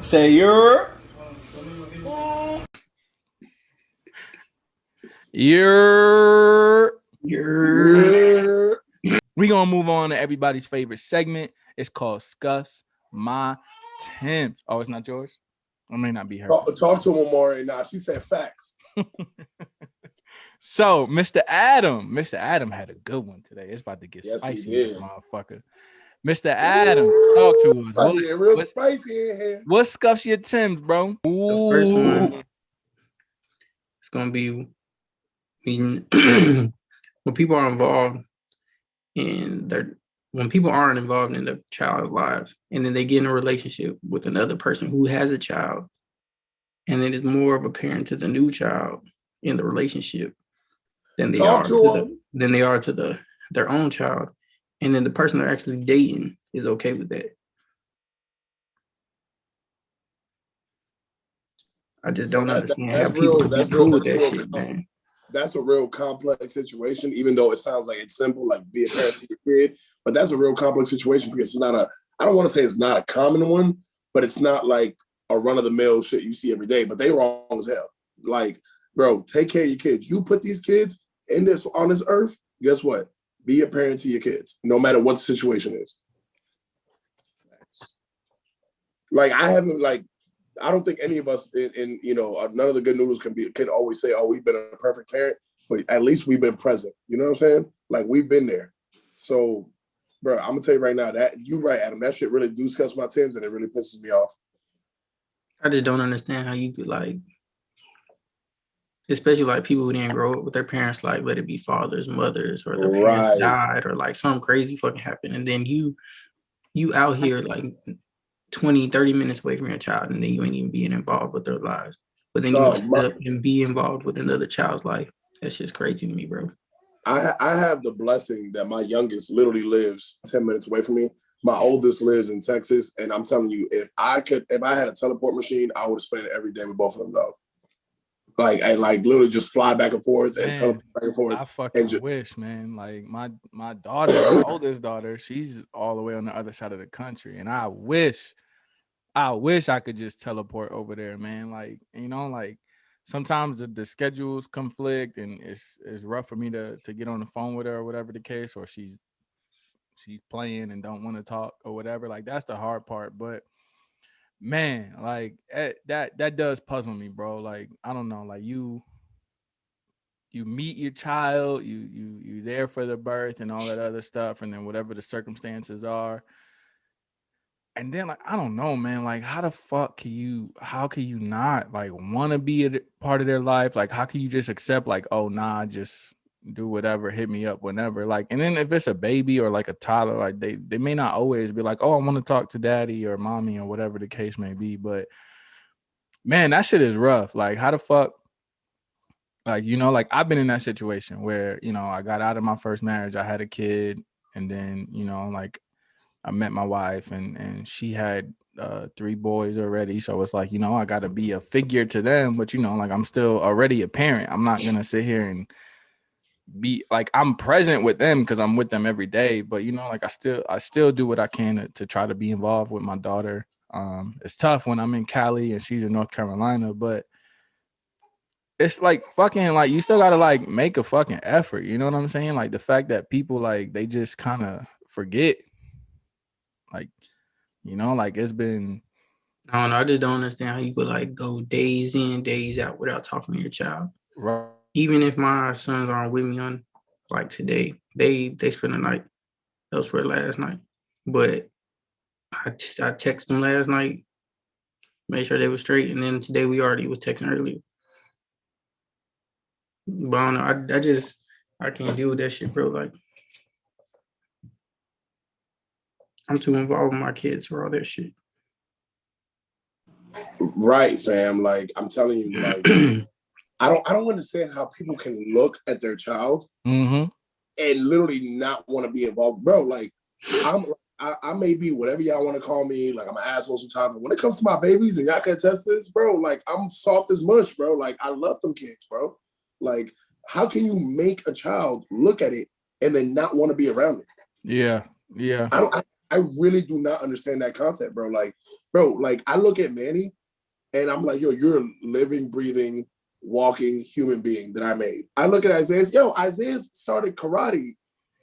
Say you're. You're. Yeah. We gonna move on to everybody's favorite segment. It's called Scuffs My Timbs. Oh, it's not yours? I may not be her. Talk to him more. Nah, she said facts. So, Mr. Adam had a good one today. It's about to get Yes, he spicy, did. motherfucker. Mr. Adam, talk to us. About to get real spicy in here. What scuffs your Timbs, bro? The first one, it's gonna be when people are involved when people aren't involved in the child's lives, and then they get in a relationship with another person who has a child, and then it's more of a parent to the new child in the relationship than they are to their own child, and then the person they're actually dating is okay with that. I just don't understand how people can be cool with that shit, man. That's a real complex situation, even though it sounds like it's simple, like be a parent to your kid. But that's a real complex situation because it's not I don't want to say it's not a common one, but it's not like a run-of-the-mill shit you see every day. But they wrong as hell. Like, bro, take care of your kids. You put these kids on this earth, guess what? Be a parent to your kids, no matter what the situation is. Like, I don't think any of us in none of the good noodles can always say, oh, we've been a perfect parent, but at least we've been present. You know what I'm saying? Like, we've been there. So, bro, I'm gonna tell you right now that you're right, Adam. That shit really do scuffs my Timbs, and it really pisses me off. I just don't understand how you could, like, especially like people who didn't grow up with their parents, like let it be fathers, mothers, or their parents died, or like something crazy fucking happened, and then you out here like 20, 30 minutes away from your child, and then you ain't even being involved with their lives. But then you end up and be involved with another child's life. That's just crazy to me, bro. I have the blessing that my youngest literally lives 10 minutes away from me. My oldest lives in Texas, and I'm telling you, if I had a teleport machine, I would spend every day with both of them, though. Like, and like literally just fly back and forth and teleport back and forth. I fucking wish, man. Like my daughter, my oldest daughter, she's all the way on the other side of the country, and I wish I could just teleport over there, man. Like, like sometimes the schedules conflict, and it's rough for me to get on the phone with her or whatever the case, or she's playing and don't want to talk or whatever. Like, that's the hard part. But man, like that does puzzle me, bro. Like, I don't know, like you meet your child, you there for the birth and all that other stuff, and then whatever the circumstances are. And then, like, I don't know, man, like, how can you not, like, want to be a part of their life? Like, how can you just accept, like, oh, nah, just do whatever, hit me up whenever? Like, and then if it's a baby or, like, a toddler, like, they may not always be like, oh, I want to talk to daddy or mommy or whatever the case may be. But, man, that shit is rough. Like, how the fuck, like, like, I've been in that situation where, I got out of my first marriage, I had a kid, and then, like, I met my wife, and she had 3 boys already. So it's like, I got to be a figure to them, but like, I'm still already a parent. I'm not gonna sit here and be like, I'm present with them because I'm with them every day. But like, I still do what I can to try to be involved with my daughter. It's tough when I'm in Cali and she's in North Carolina, but it's like fucking, like, you still gotta like make a fucking effort. You know what I'm saying? Like, the fact that people, like, they just kind of forget. Like, like, it's been. I don't know. I just don't understand how you could like go days in, days out without talking to your child. Right. Even if my sons aren't with me on, like, today, they spent the night elsewhere last night. But I texted them last night, made sure they were straight, and then today we already was texting earlier. But I don't know. I can't deal with that shit, bro. Like, I'm too involved with my kids for all that shit. Right, fam. Like, I'm telling you, like, I don't understand how people can look at their child and literally not want to be involved, bro. Like, I may be whatever y'all want to call me. Like, I'm an asshole sometimes, but when it comes to my babies, and y'all can attest to this, bro, like, I'm soft as mush, bro. Like, I love them kids, bro. Like, how can you make a child look at it and then not want to be around it? Yeah. I really do not understand that concept, bro. Like, bro, like I look at Manny and I'm like, yo, you're a living, breathing, walking human being that I made. I look at Isaiah, yo, Isaiah started karate.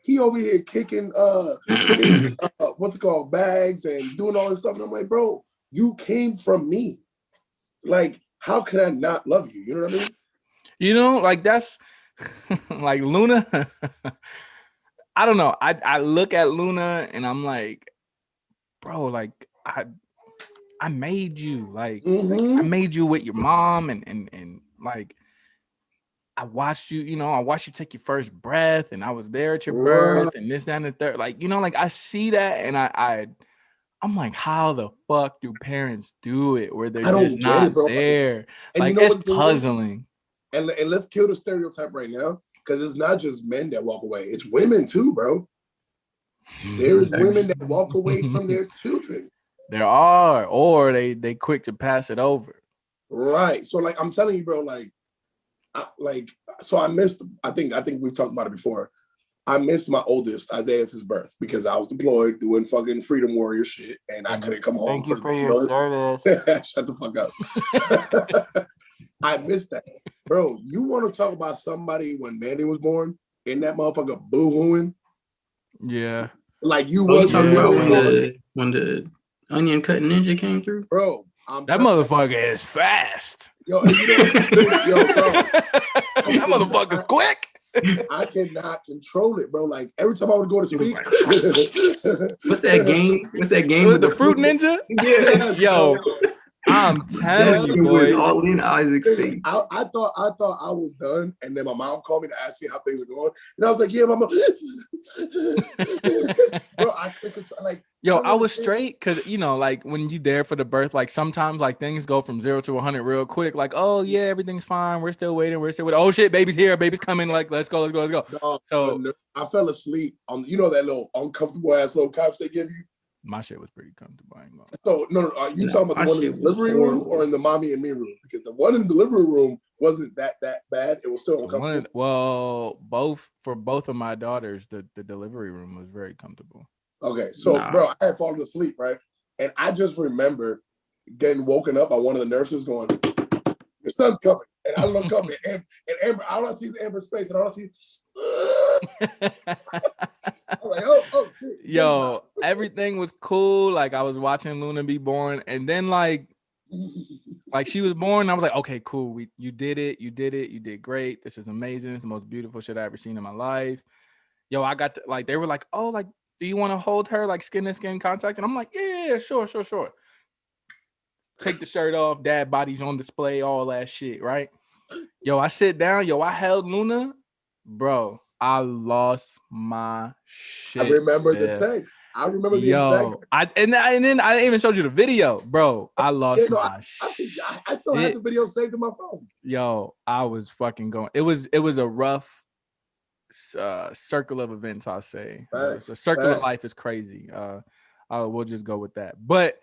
He over here kicking what's it called, bags and doing all this stuff. And I'm like, bro, you came from me. Like, how can I not love you? You know what I mean? You know, like that's like Luna. I don't know. I look at Luna and I'm like, bro, like I made you. Like I made you with your mom and like I watched you, I watched you take your first breath and I was there at your birth and this, that, and the third. Like, like I see that and I'm like, how the fuck do parents do it where they're just not there? Like, it's puzzling. And let's kill the stereotype right now, because it's not just men that walk away. It's women too, bro. There's women that walk away from their children. There are, or they quick to pass it over. Right. So like I'm telling you, bro, so I missed, I think we've talked about it before. I missed my oldest, Isaiah's birth, because I was deployed doing fucking Freedom Warrior shit and I couldn't come home. Thank you for your service. Shut the fuck up. I missed that. Bro, you want to talk about somebody when Manny was born in that motherfucker boo-hooing? Yeah. Like you was talking about when the onion cutting ninja came through? Bro, that motherfucker is fast. Yo, bro. That motherfucker's quick. I cannot control it, bro. Like every time I would go to speak. What's that game? Was the Fruit Ninja? Yeah. Yo. I'm telling you, boy. All in Isaac's face. I thought I was done, and then my mom called me to ask me how things are going, and I was like, "Yeah, mama." Bro, I couldn't control. Like, yo, I was straight because like when you there for the birth, like sometimes like things go from 0 to 100 real quick. Like, oh yeah, everything's fine. We're still waiting. Oh shit, baby's here. Baby's coming. Like, let's go. No, so I fell asleep on that little uncomfortable ass little couch they give you. My shit was pretty comfortable. So no, are you talking about the one in the delivery room or in the mommy and me room? Because the one in the delivery room wasn't that bad. It was still uncomfortable. Well, both of my daughters, the delivery room was very comfortable. Okay, so bro, I had fallen asleep, right? And I just remember getting woken up by one of the nurses going, "Your son's coming." And I look up and Amber, all I see is Amber's face, and all I see I'm like, oh shit. Yo, everything was cool. Like I was watching Luna be born, and then like she was born. I was like, okay, cool. You did it. You did great. This is amazing. It's the most beautiful shit I ever seen in my life. Yo, I got to, like, they were like, oh, like, do you want to hold her like skin to skin contact? And I'm like, yeah, sure. Take the shirt off. Dad body's on display. All that shit, right? Yo, I sit down. Yo, I held Luna, bro. I lost my shit. I remember the text. I remember the exact. And then I even showed you the video, bro. I lost my shit. I still have the video saved on my phone. Yo, I was fucking going. It was a rough circle of events, I'll say. The circle of life is crazy. We'll just go with that. But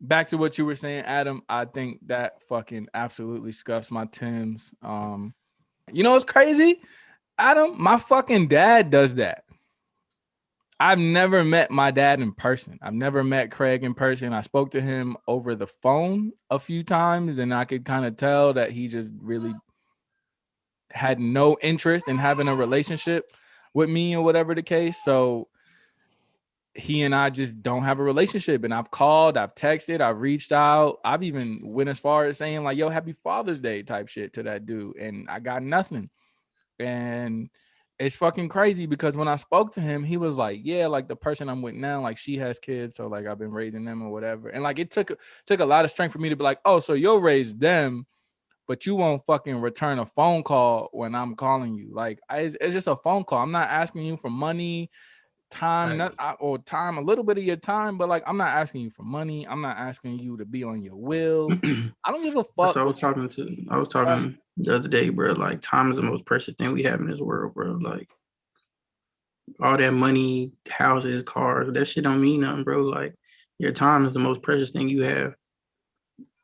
back to what you were saying, Adam, I think that fucking absolutely scuffs my Timbs. It's crazy? Adam, my fucking dad does that. I've never met my dad in person. I've never met Craig in person. I spoke to him over the phone a few times, and I could kind of tell that he just really had no interest in having a relationship with me or whatever the case. So he and I just don't have a relationship. And I've called, I've texted, I've reached out. I've even went as far as saying like, yo, happy Father's Day type shit to that dude. And I got nothing. And it's fucking crazy because when I spoke to him, he was like, yeah, like the person I'm with now, like she has kids. So like I've been raising them or whatever. And like it took a lot of strength for me to be like, oh, so you'll raise them, but you won't fucking return a phone call when I'm calling you. Like it's just a phone call. I'm not asking you for money, time, time, a little bit of your time, but like I'm not asking you for money. I'm not asking you to be on your will. I don't give a fuck. So I was talking the other day, bro. Like time is the most precious thing we have in this world, bro. Like all that money, houses, cars, that shit don't mean nothing, bro. Like your time is the most precious thing you have.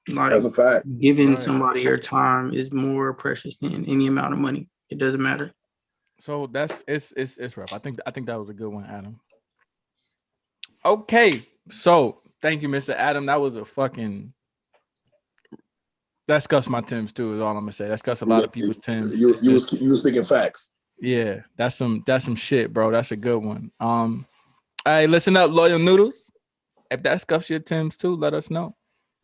Like that's a fact. Giving somebody your time is more precious than any amount of money. It doesn't matter. So it's rough. I think that was a good one, Adam. Okay, so Thank you, Mr. Adam. That was a fucking. That scuffs my Timbs too. Is all I'm gonna say. That scuffs a lot of people's Timbs. You were speaking facts. Yeah, that's some shit, bro. That's a good one. Hey, listen up, loyal noodles. If that scuffs your Timbs too, let us know.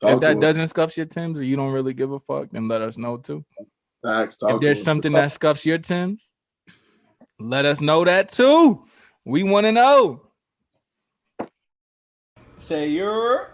If that doesn't scuff your Timbs or you don't really give a fuck, then let us know too. Facts. If there's something that scuffs your Timbs, let us know that too. We want to know. Say you're